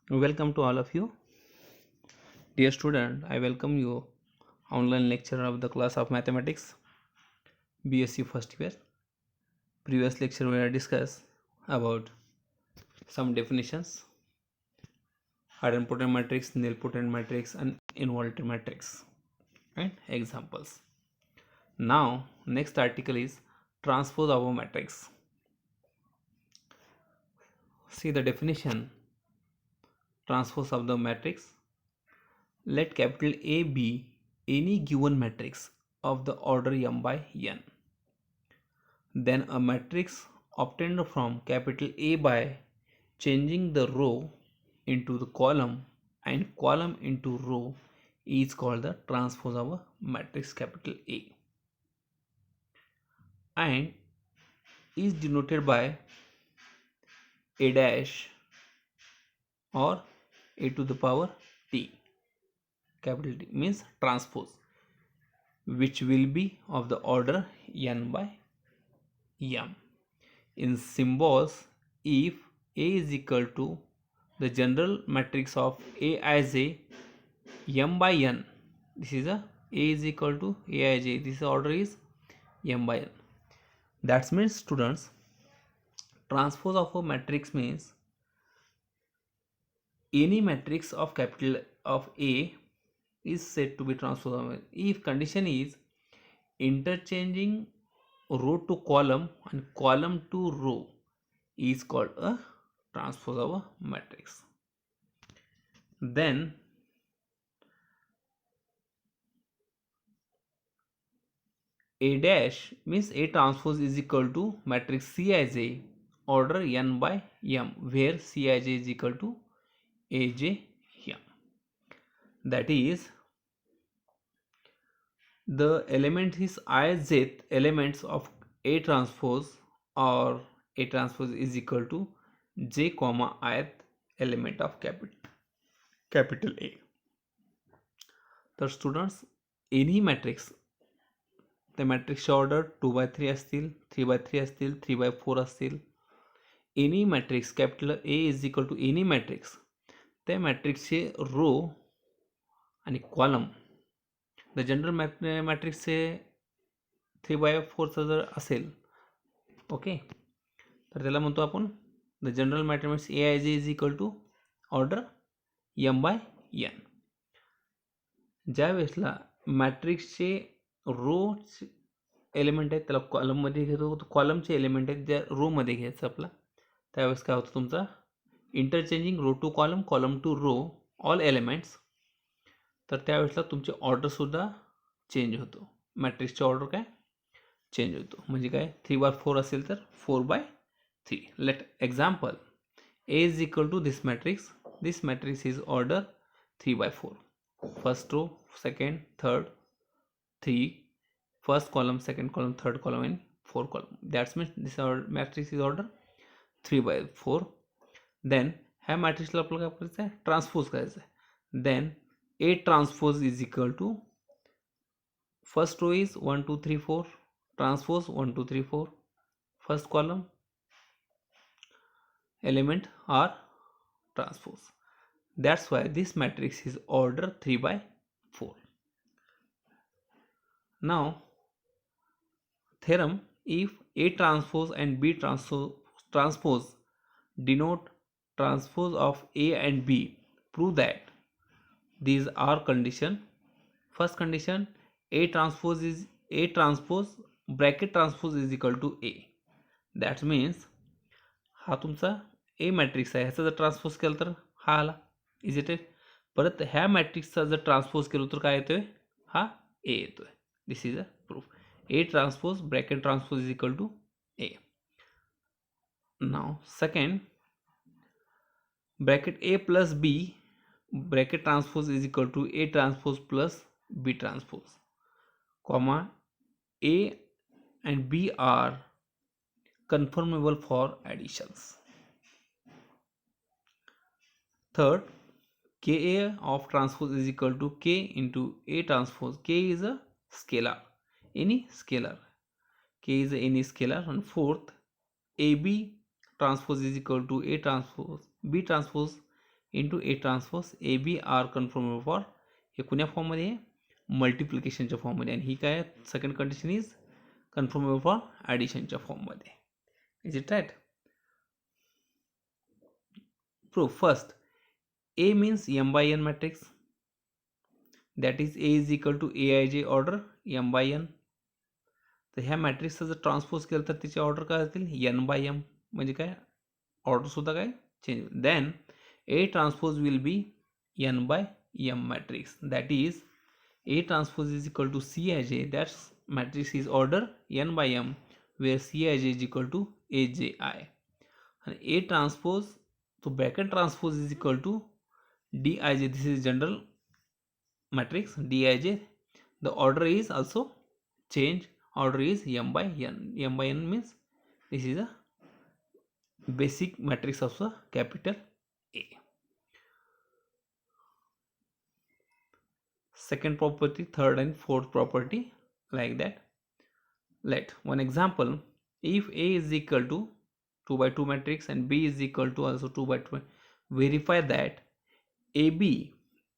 Welcome to all of you. Dear student, I welcome you online lecture of the class of mathematics BSc first year. Previous lecture we have discussed about some definitions, idempotent matrix, nilpotent matrix and involuntary matrix and examples. Now next article is transpose of a matrix. See the definition. Transpose of the matrix. Let capital A be any given matrix of the order m by n. Then a matrix obtained from capital A by changing the row into the column and column into row is called the transpose of a matrix capital A and is denoted by A dash or A to the power T. Capital T means transpose, which will be of the order n by m. In symbols, if A is equal to the general matrix of Aij m by n, this is A is equal to Aij, this order is m by n. That means students, transpose of a matrix means any matrix of capital of A is said to be transpose of a, if condition is interchanging row to column and column to row is called a transpose of a matrix. Then A dash means A transpose is equal to matrix Cij order n by m, where Cij is equal to Aj m. That is, the element is ith elements of A transpose, or A transpose is equal to j comma ith element of capital A. तर students, any matrix, त्या मॅट्रिक्सचे order 2/3 असतील, 3/3 असतील, 3/4 असतील. Any matrix capital A is equal to any matrix, त्या मॅट्रिक्सचे रो आणि column, the general मॅट्रिक्सचे 3/4 जर असेल, ओके, तर त्याला म्हणतो आपण the general matrix A I J is equal to order m by n. ज्या वेळेसला मॅट्रिक्सचे रो एलिमेंट आहेत त्याला कॉलममध्ये घेतो, कॉलमचे एलिमेंट आहेत ज्या रोमध्ये घ्यायचं आपला, त्यावेळेस काय होतं तुमचा interchanging row to column, column to row, all elements, तर त्यावेळेसला तुमचे ऑर्डरसुद्धा चेंज होतो. मॅट्रिक्सचे ऑर्डर काय चेंज होतो. म्हणजे काय 3/4 असेल तर 4/3. Let example A is equal to this matrix is order 3/4. First row, second, third, 3, first column, second column, third column and fourth column. That means this matrix is order 3/4. Then ह्या मॅट्रिक्सला आपल्याला काय करायचं आहे, ट्रान्सपोज करायचं आहे. Then A transpose is equal to first row is 1 2 3 4, transpose 1 2 3 4, first column element are transpose. That's why this matrix is order 3/4. Now theorem, if A transpose and B transpose denote transpose of A and B, prove that these are condition. First condition, A transpose bracket transpose is equal to A. That means हा तुमचा A matrix आहे, ह्याचा जर transpose केलं तर हा आला, is it. परत ह्या मॅट्रिक्सचा जर ट्रान्सपोज केलं तर काय येतोय, हा ए येतोय. This is a proof. A transpose bracket transpose is equal to A. Now second, bracket A plus B bracket transpose is equal to A transpose plus B transpose, comma A and B are conformable for additions. Third, Ka of transpose is equal to K into A transpose. K is a scalar, any scalar. K is any scalar. And fourth, AB transpose is equal to A transpose B transpose into A transpose A B are conformable for, हे कुण्या फॉर्ममध्ये आहे, मल्टिप्लिकेशनच्या फॉर्ममध्ये, आणि ही काय second condition is conformable for ॲडिशनच्या फॉर्ममध्ये. Is it right? Proof first, A means m by n matrix, that is A is equal to aij order m by n. तर ह्या मॅट्रिक्सचा जर ट्रान्सपोज केलं तर तिचे ऑर्डर काय असतील, n by m, म्हणजे काय ऑर्डरसुद्धा काय change. Then A transpose will be n by m matrix, that is A transpose is equal to Cij, that matrix is order n by m, where Cij is equal to Aj. And A transpose, so bracket transpose is equal to Dij, this is general matrix Dij, the order is also change, order is m by n. M by n means this is a basic matrix of the capital A. Second property, third and fourth property, like that. Let one example, if A is equal to 2 by 2 matrix and B is equal to also 2 by 2, verify that AB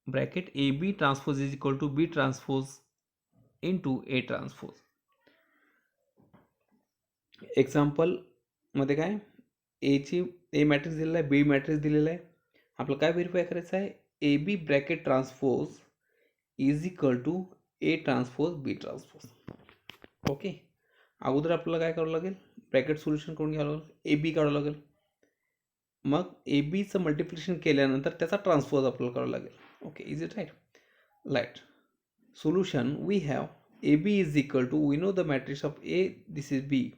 bracket AB transpose is equal to B transpose into A transpose. Example मध्ये काय, A matrix दिलेला आहे, B matrix दिलेला आहे, आपल्याला काय verify करायचं आहे, A B bracket transpose is equal to A transpose B transpose. Okay, अगोदर आपल्याला काय करावं लागेल, ब्रॅकेट सोल्युशन करून घ्यावं लागेल, ए बी काढावं लागेल, मग ए बीचं मल्टिप्लिकेशन केल्यानंतर त्याचा ट्रान्सपोज आपल्याला करावं लागेल. Okay, is it right? Right. Solution, we have A B is equal to, we know the matrix of A, this is B,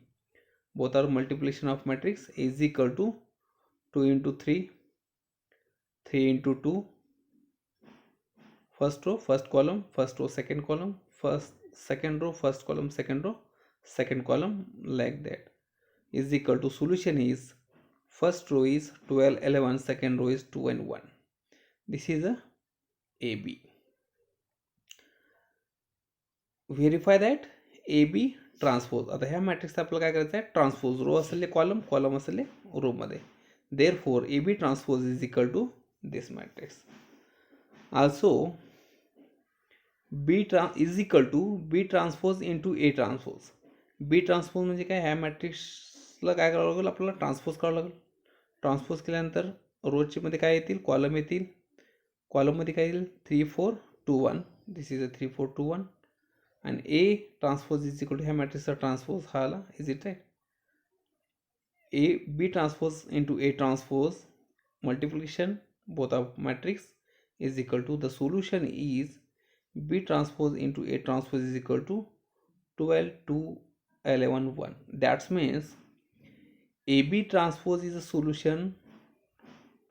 both are multiplication of matrix, is equal to 2 into 3, 3 into 2, first row first column, first row second column, first second row first column, second row second column, like that, is equal to, solution is first row is 12 11, second row is 2 and 1. This is a AB. Verify that AB transpose. आता ह्या मॅट्रिक्सचा आपल्याला काय करायचं आहे, transpose, रो असले column, column असले रोमध्ये, therefore A B transpose is equal to this matrix. Also B is equal to B transpose into A transpose. B transpose म्हणजे काय, ह्या मॅट्रिक्सला काय करावं लागेल, आपल्याला ट्रान्सपोज करावं लागेल. ट्रान्सपोज केल्यानंतर रोजचे मध्ये काय येतील, कॉलम येतील, कॉलममध्ये काय येईल, 3 4 2 1, this is a 3 4 2 1, and A transpose is equal to ह्या मॅट्रिक्सचा ट्रान्सपोज हा आला. Is it right? A B transpose into A transpose, multiplication both of matrix is equal to, the solution is B transpose into A transpose is equal to 12 2 11 1. That means AB transpose is a solution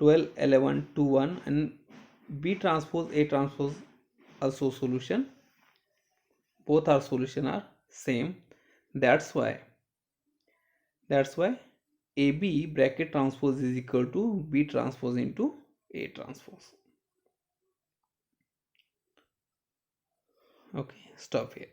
12 11 2 1, and B transpose A transpose also solution, both our solution are same. That's why AB bracket transpose is equal to B transpose into A transpose. Okay, stop here.